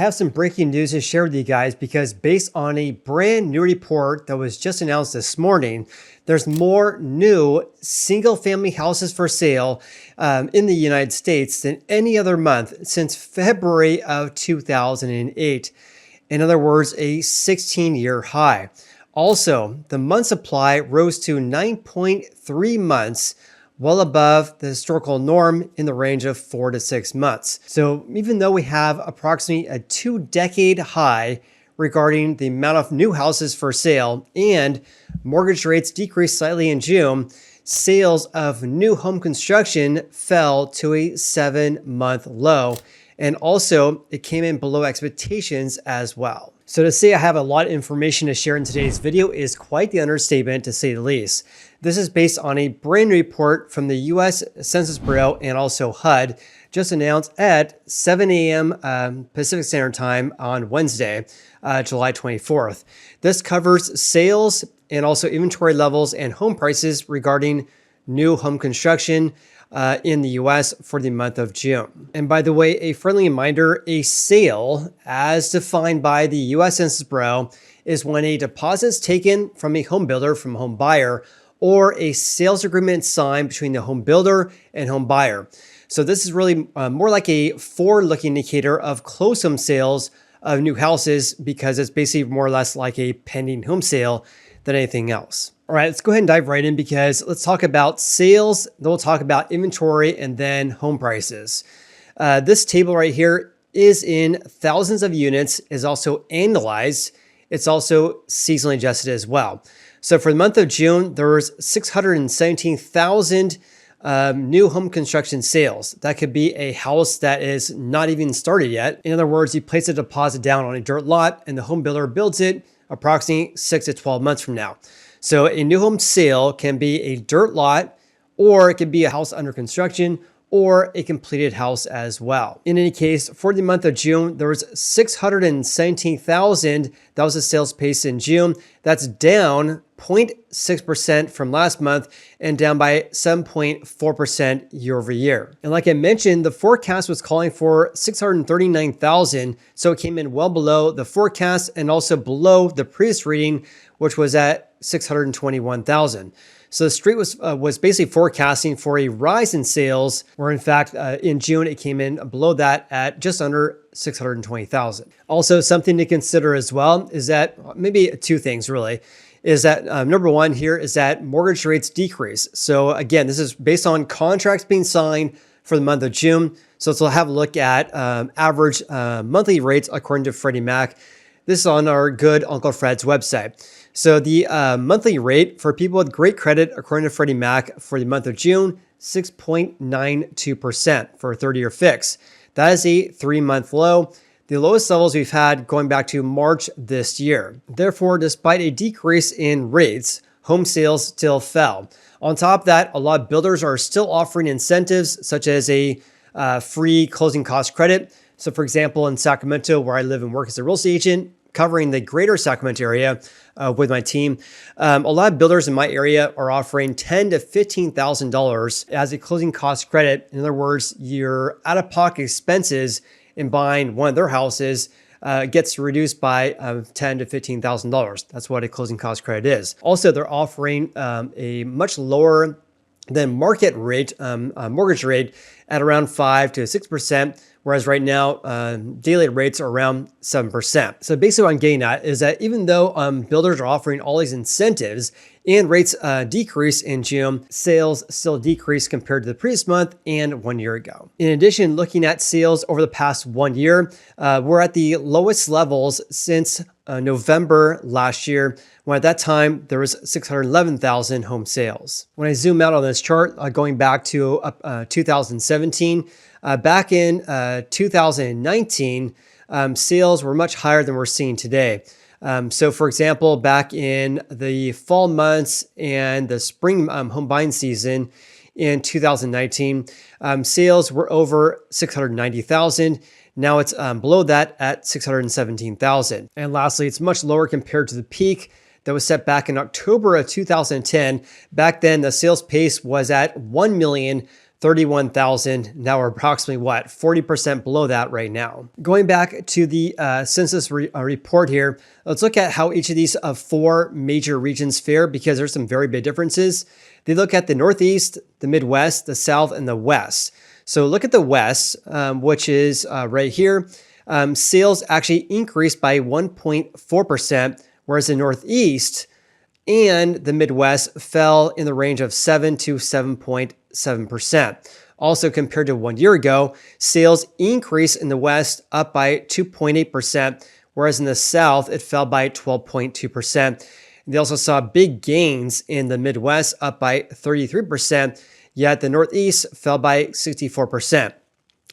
have some breaking news to share with you guys because based on a brand new report that was just announced this morning, there's more new single family houses for sale in the United States than any other month since February of 2008. In other words, a 16-year high. Also, the month supply rose to 9.3 months, well above the historical norm in the range of 4 to 6 months. So even though we have approximately a 2-decade high regarding the amount of new houses for sale and mortgage rates decreased slightly in June, sales of new home construction fell to a 7-month low. And also it came in below expectations as well. So to say I have a lot of information to share in today's video is quite the understatement, to say the least. This is based on a brand new report from the US Census Bureau and also HUD, just announced at 7 a.m. Pacific Standard Time on Wednesday, July 24th. This covers sales and also inventory levels and home prices regarding new home construction in the US for the month of June. And by the way, a friendly reminder, a sale as defined by the US Census Bureau is when a deposit is taken from a home builder, from a home buyer, or a sales agreement signed between the home builder and home buyer. So this is really more like a forward-looking indicator of closed home sales of new houses because it's basically more or less like a pending home sale than anything else. All right, let's go ahead and dive right in because let's talk about sales, then we'll talk about inventory and then home prices. This table right here is in thousands of units, is also annualized. It's also seasonally adjusted as well. So for the month of June, there was 617,000 new home construction sales. That could be a house that is not even started yet. In other words, you place a deposit down on a dirt lot and the home builder builds it approximately 6 to 12 months from now. So a new home sale can be a dirt lot, or it could be a house under construction, or a completed house as well. In any case, for the month of June, there was 617,000. That was the sales pace in June. That's down 0.6% from last month and down by 7.4% year over year. And like I mentioned, the forecast was calling for 639,000. So it came in well below the forecast and also below the previous reading, which was at 621,000. So the street was basically forecasting for a rise in sales, where in fact in June it came in below that at just under 620,000. Also, something to consider as well is that maybe two things really. Is that number one here is that mortgage rates decrease. So again, this is based on contracts being signed for the month of June. So let's have a look at average monthly rates according to Freddie Mac. This is on our good Uncle Fred's website. So the monthly rate for people with great credit, according to Freddie Mac, for the month of June, 6.92% for a 30-year fix. That is a 3-month low, the lowest levels we've had going back to March this year. Therefore, despite a decrease in rates, home sales still fell. On top of that, a lot of builders are still offering incentives such as a free closing cost credit. So for example, in Sacramento, where I live and work as a real estate agent, covering the greater Sacramento area with my team, a lot of builders in my area are offering $10,000 to $15,000 as a closing cost credit. In other words, your out-of-pocket expenses in buying one of their houses gets reduced by $10,000 to $15,000. That's what a closing cost credit is. Also, they're offering a much lower than market rate, mortgage rate at around 5 to 6%. Whereas right now, daily rates are around 7%. So basically what I'm getting at is that even though builders are offering all these incentives and rates decrease in June, sales still decrease compared to the previous month and 1 year ago. In addition, looking at sales over the past 1 year, we're at the lowest levels since November last year, when at that time there was 611,000 home sales. When I zoom out on this chart, going back to 2017, back in 2019, sales were much higher than we're seeing today. So for example, back in the fall months and the spring home buying season in 2019, sales were over 690,000. Now it's below that at 617,000. And lastly, it's much lower compared to the peak that was set back in October of 2010. Back then, the sales pace was at 1,000,000 31,000. Now we're approximately what, 40% below that right now. Going back to the census report here, let's look at how each of these 4 major regions fare, because there's some very big differences. They look at the Northeast, the Midwest, the South, and the West. So look at the West, which is right here. Sales actually increased by 1.4%, whereas the Northeast and the Midwest fell in the range of 7 to 7.7%. Also, compared to 1 year ago, sales increased in the West, up by 2.8%, whereas in the South, it fell by 12.2%. They also saw big gains in the Midwest, up by 33%, yet the Northeast fell by 64%.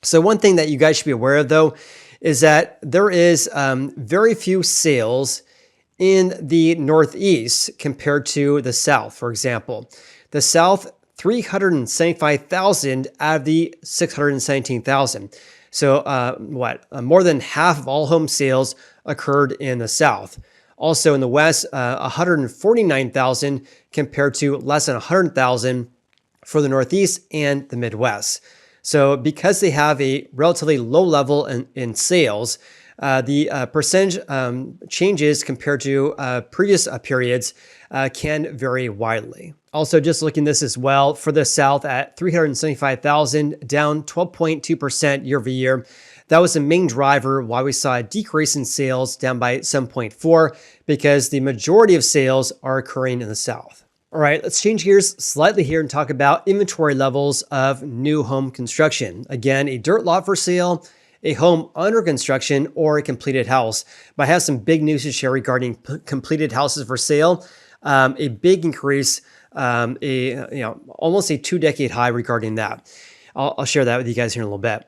So one thing that you guys should be aware of, though, is that there is very few sales in the Northeast compared to the South. For example, the South, 375,000 out of the 617,000. So more than half of all home sales occurred in the South. Also in the West, 149,000 compared to less than 100,000 for the Northeast and the Midwest. So because they have a relatively low level in sales, the percentage changes compared to previous periods can vary widely. Also, just looking at this as well, for the South at 375,000, down 12.2% year over year. That was the main driver why we saw a decrease in sales, down by 7.4%, because the majority of sales are occurring in the South. All right, let's change gears slightly here and talk about inventory levels of new home construction. Again, a dirt lot for sale, a home under construction, or a completed house. But I have some big news to share regarding completed houses for sale. A big increase, almost a 2-decade high regarding that. I'll share that with you guys here in a little bit.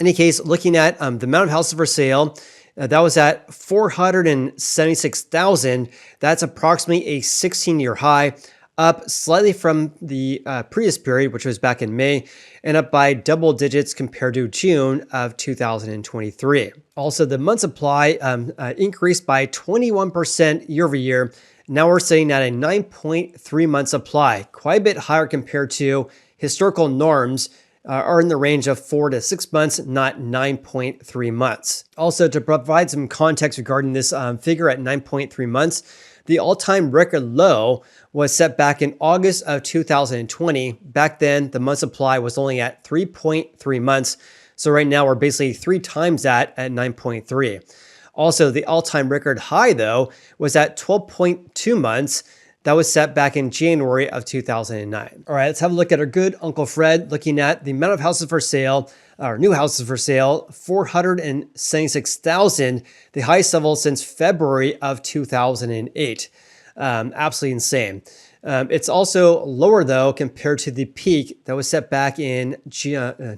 In any case, looking at the amount of houses for sale, that was at 476,000. That's approximately a 16-year high, up slightly from the previous period, which was back in May, and up by double digits compared to June of 2023. Also, the month supply increased by 21% year over year. Now we're sitting at a 9.3 month supply, quite a bit higher compared to historical norms, are in the range of 4 to 6 months, not 9.3 months. Also, to provide some context regarding this figure at 9.3 months, the all-time record low was set back in August of 2020. Back then, the month supply was only at 3.3 months. So right now, we're basically 3 times that at 9.3. Also, the all-time record high, though, was at 12.2 months. That was set back in January of 2009. All right, let's have a look at our good Uncle Fred, looking at the amount of houses for sale, or new houses for sale, 476,000, the highest level since February of 2008. Absolutely insane. It's also lower, though, compared to the peak that was set back in June,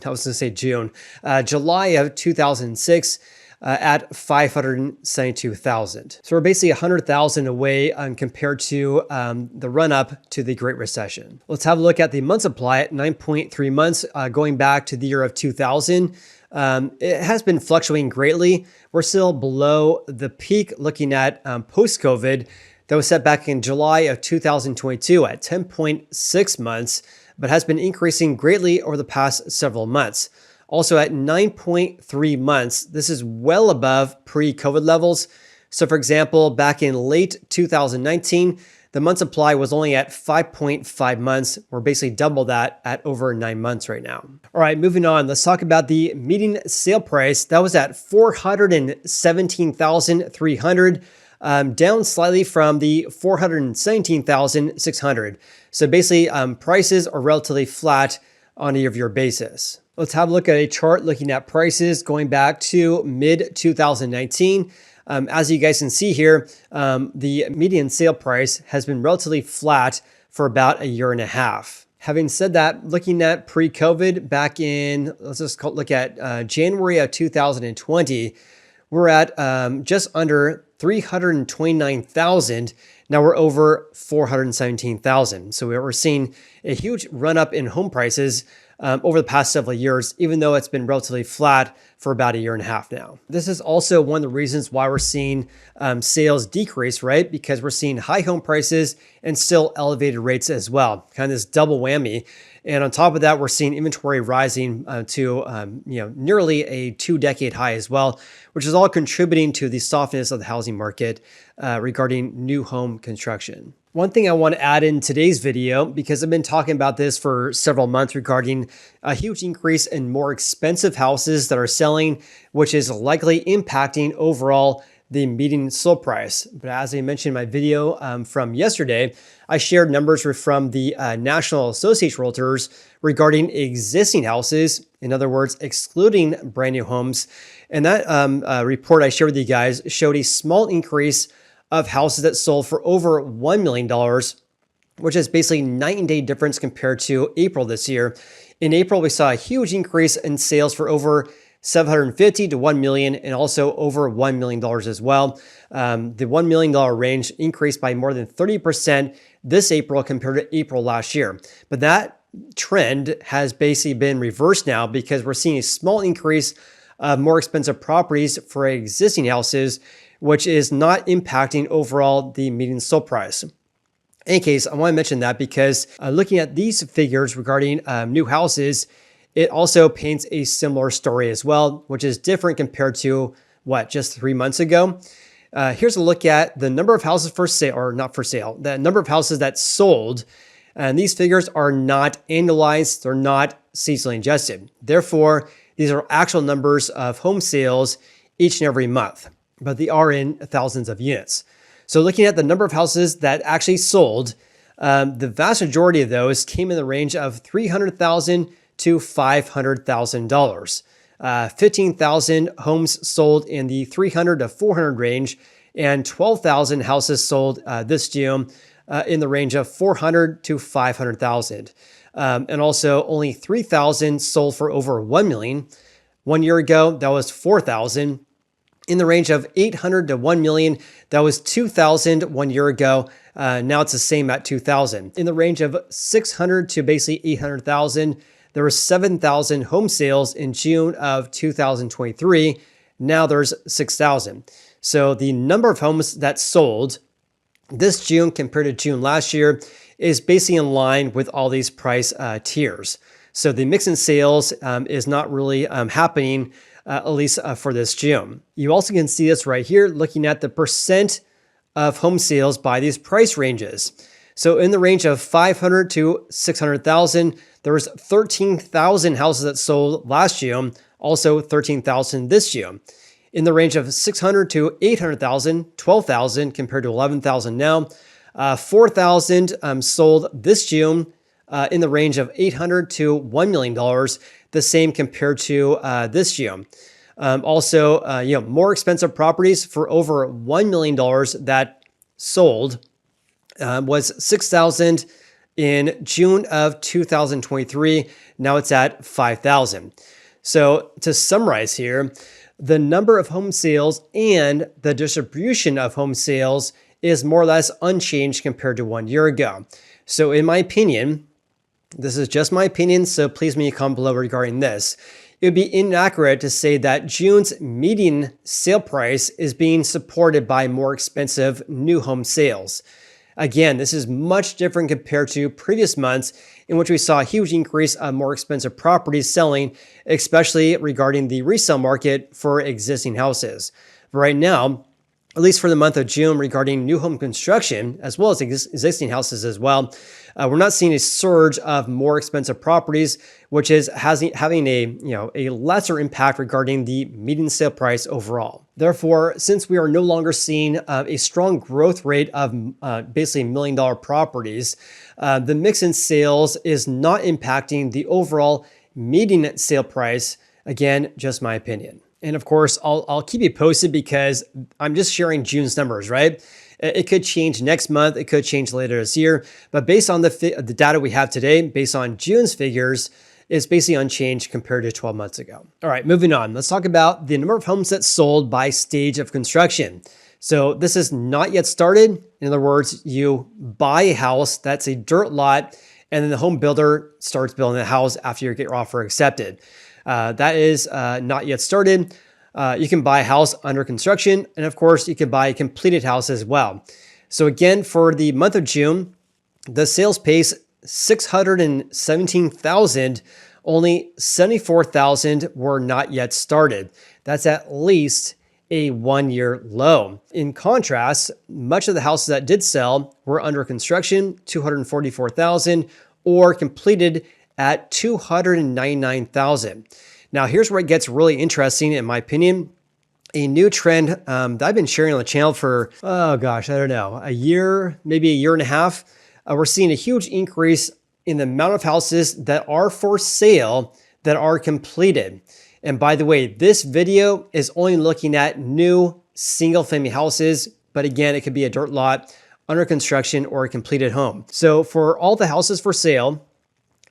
July of 2006. At 572,000. So we're basically 100,000 away compared to the run up to the Great Recession. Let's have a look at the month supply at 9.3 months, going back to the year of 2000. It has been fluctuating greatly. We're still below the peak looking at post-COVID that was set back in July of 2022 at 10.6 months, but has been increasing greatly over the past several months. Also at 9.3 months, this is well above pre-COVID levels. So for example, back in late 2019, the month supply was only at 5.5 months. We're basically double that at over 9 months right now. All right, moving on. Let's talk about the median sale price. That was at $417,300, down slightly from the $417,600. So basically, prices are relatively flat on a year-over-year basis. Let's have a look at a chart looking at prices going back to mid-2019. As you guys can see here, the median sale price has been relatively flat for about a year and a half. Having said that, looking at pre-COVID back in, let's just look at January of 2020, we're at just under 329,000. Now we're over 417,000. So we're seeing a huge run up in home prices over the past several years, even though it's been relatively flat for about a year and a half now. This is also one of the reasons why we're seeing sales decrease, right? Because we're seeing high home prices and still elevated rates as well. Kind of this double whammy. And on top of that, we're seeing inventory rising to nearly a 2-decade high as well, which is all contributing to the softness of the housing market regarding new home construction. One thing I want to add in today's video, because I've been talking about this for several months regarding a huge increase in more expensive houses that are selling, which is likely impacting overall the median sale price. But as I mentioned in my video from yesterday, I shared numbers from the National Association of Realtors regarding existing houses, in other words, excluding brand new homes. And that report I shared with you guys showed a small increase of houses that sold for over $1 million, which is basically night and day difference compared to April this year. In April, we saw a huge increase in sales for over 750 to 1 million and also over $1 million as well. The $1 million range increased by more than 30% this April compared to April last year. But that trend has basically been reversed now because we're seeing a small increase of more expensive properties for existing houses, which is not impacting overall the median sale price. In any case, I want to mention that because looking at these figures regarding new houses, it also paints a similar story as well, which is different compared to just 3 months ago. Here's a look at the number of houses for sale, or not for sale, the number of houses that sold. And these figures are not annualized, they're not seasonally adjusted. Therefore, these are actual numbers of home sales each and every month, but they are in thousands of units. So looking at the number of houses that actually sold, the vast majority of those came in the range of $300,000 to $500,000. 15,000 homes sold in the 300 to 400 range, and 12,000 houses sold this June in the range of 400 to 500,000. And also only 3,000 sold for over 1 million. 1 year ago, that was 4,000. In the range of 800 to 1 million, that was 2,000 1 year ago. Now it's the same at 2,000. In the range of 600 to basically 800,000, there were 7,000 home sales in June of 2023. Now there's 6,000. So the number of homes that sold this June compared to June last year is basically in line with all these price tiers. So the mix in sales is not really happening, at least for this June. You also can see this right here, looking at the percent of home sales by these price ranges. So in the range of 500 to 600,000, there was 13,000 houses that sold last June, also 13,000 this June. In the range of 600 to 800,000, 12,000 compared to 11,000 now. 4,000 sold this June in the range of $800 to $1 million, the same compared to this June. Also, more expensive properties for over $1 million that sold was 6,000 in June of 2023. Now it's at 5,000. So to summarize here, the number of home sales and the distribution of home sales is more or less unchanged compared to 1 year ago. So in my opinion, this is just my opinion, so please leave me a comment below regarding this. It would be inaccurate to say that June's median sale price is being supported by more expensive new home sales. Again, this is much different compared to previous months in which we saw a huge increase of more expensive properties selling, especially regarding the resale market for existing houses. But right now, at least for the month of June, regarding new home construction, as well as existing houses as well, we're not seeing a surge of more expensive properties, which is having a lesser impact regarding the median sale price overall. Therefore, since we are no longer seeing a strong growth rate of basically $1 million properties, the mix in sales is not impacting the overall median sale price. Again, just my opinion. And of course, I'll keep you posted because I'm just sharing June's numbers, right? It could change next month. It could change later this year. But based on the data we have today, based on June's figures, it's basically unchanged compared to 12 months ago. All right, moving on. Let's talk about the number of homes that sold by stage of construction. So this is not yet started. In other words, you buy a house, that's a dirt lot, and then the home builder starts building the house after you get your offer accepted. That is not yet started. You can buy a house under construction, and of course, you can buy a completed house as well. So again, for the month of June, the sales pace 617,000, only 74,000 were not yet started. That's at least a 1-year low. In contrast, much of the houses that did sell were under construction, 244,000, or completed at 299,000. Now, here's where it gets really interesting, in my opinion. A new trend that I've been sharing on the channel for, oh gosh, I don't know, a year, maybe a year and a half. We're seeing a huge increase in the amount of houses that are for sale that are completed. And by the way, this video is only looking at new single family houses, but again, it could be a dirt lot, under construction, or a completed home. So for all the houses for sale,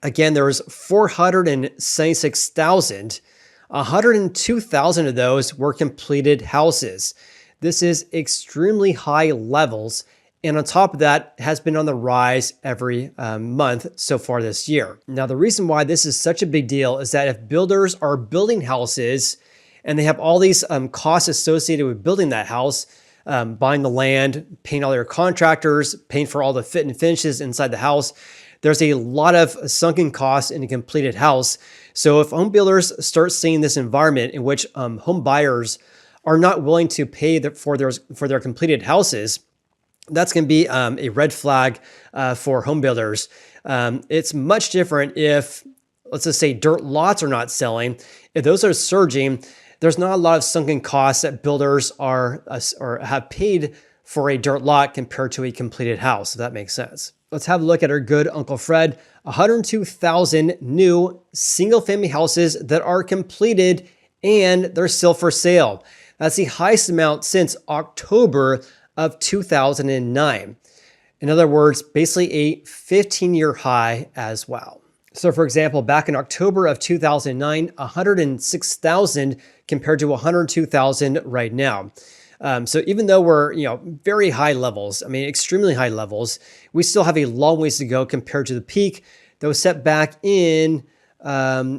again, there was 476,000. 102,000 of those were completed houses. This is extremely high levels. And on top of that, has been on the rise every month so far this year. Now, the reason why this is such a big deal is that if builders are building houses and they have all these costs associated with building that house, buying the land, paying all their contractors, paying for all the fit and finishes inside the house, there's a lot of sunken costs in a completed house. So if home builders start seeing this environment in which home buyers are not willing to pay for their completed houses, that's going to be a red flag for home builders. It's much different if, let's just say, dirt lots are not selling. If those are surging, there's not a lot of sunken costs that builders are or have paid for a dirt lot compared to a completed house, if that makes sense. Let's have a look at our good Uncle Fred. 102,000 new single family houses that are completed and they're still for sale. That's the highest amount since October of 2009. In other words, basically a 15-year high as well. So for example, back in October of 2009, 106,000 compared to 102,000 right now. So even though we're, very high levels, I mean, extremely high levels, we still have a long ways to go compared to the peak that was set back in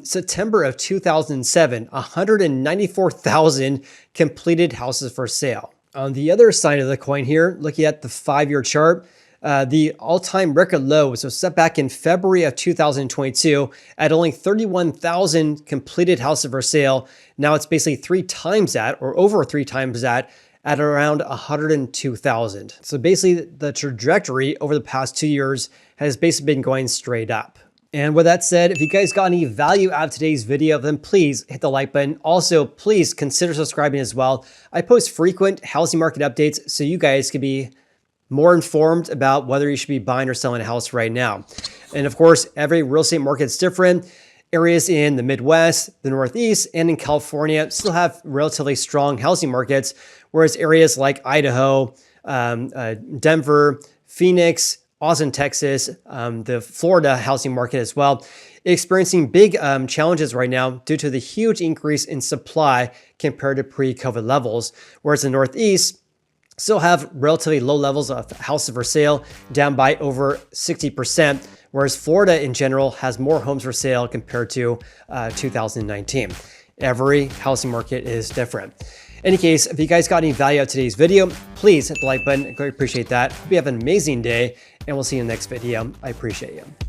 September of 2007, 194,000 completed houses for sale. On the other side of the coin here, looking at the 5-year chart, the all-time record low was set back in February of 2022 at only 31,000 completed houses for sale. Now it's basically 3 times that, or over 3 times that, at around 102,000. So basically the trajectory over the past 2 years has basically been going straight up. And with that said, if you guys got any value out of today's video, then please hit the like button. Also, please consider subscribing as well. I post frequent housing market updates so you guys can be more informed about whether you should be buying or selling a house right now. And of course, every real estate market is different. Areas in the Midwest, the Northeast, and in California still have relatively strong housing markets, whereas areas like Idaho, Denver, Phoenix, Austin, Texas, the Florida housing market as well, experiencing big challenges right now due to the huge increase in supply compared to pre-COVID levels, whereas the Northeast still have relatively low levels of houses for sale, down by over 60%, whereas Florida in general has more homes for sale compared to 2019. Every housing market is different. In any case, if you guys got any value out of today's video, please hit the like button. I greatly appreciate that. Hope you have an amazing day, and we'll see you in the next video. I appreciate you.